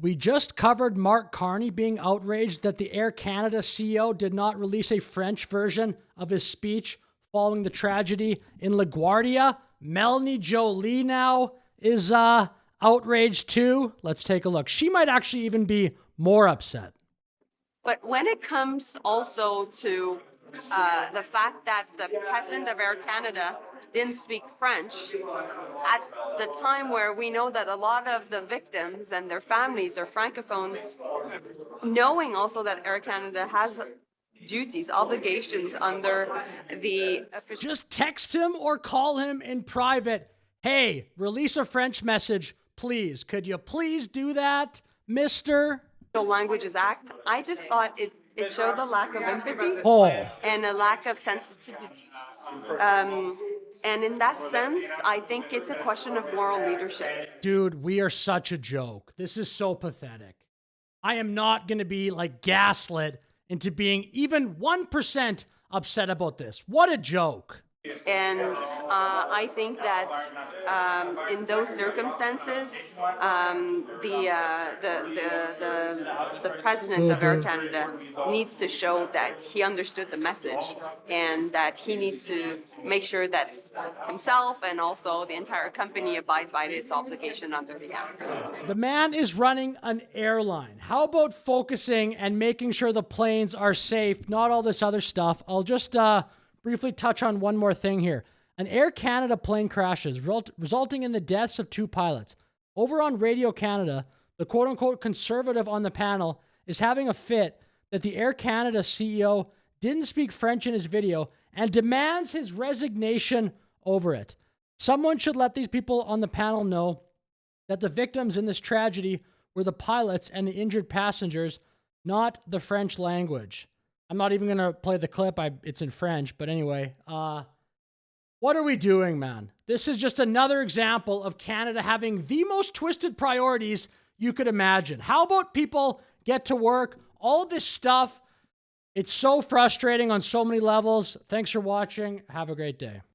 we just covered Mark Carney being outraged that the Air Canada CEO did not release a French version of his speech following the tragedy in LaGuardia. Melanie Joly now is outraged too. Let's take a look. She might actually even be more upset. But when it comes also to the fact that the president of Air Canada didn't speak French, at the time where we know that a lot of the victims and their families are Francophone, knowing also that Air Canada has duties, obligations under the official... Just text him or call him in private. Hey, release a French message, please. Could you please do that, mister? Languages Act. I just thought it showed a lack of empathy and a lack of sensitivity. And in that sense, I think it's a question of moral leadership. Dude, we are such a joke. This is so pathetic. I am not going to be like gaslit into being even 1% upset about this. What a joke. And I think that in those circumstances, the president of Air Canada needs to show that he understood the message and that he needs to make sure that himself and also the entire company abides by its obligation under the act. The man is running an airline. How about focusing and making sure the planes are safe, not all this other stuff? I'll just briefly touch on one more thing here. An Air Canada plane crashes, resulting in the deaths of 2 pilots. Over on Radio Canada, the quote-unquote conservative on the panel is having a fit that the Air Canada CEO didn't speak French in his video and demands his resignation over it. Someone should let these people on the panel know that the victims in this tragedy were the pilots and the injured passengers, not the French language. I'm not even going to play the clip. It's in French. But anyway, what are we doing, man? This is just another example of Canada having the most twisted priorities you could imagine. How about people get to work? All this stuff. It's so frustrating on so many levels. Thanks for watching. Have a great day.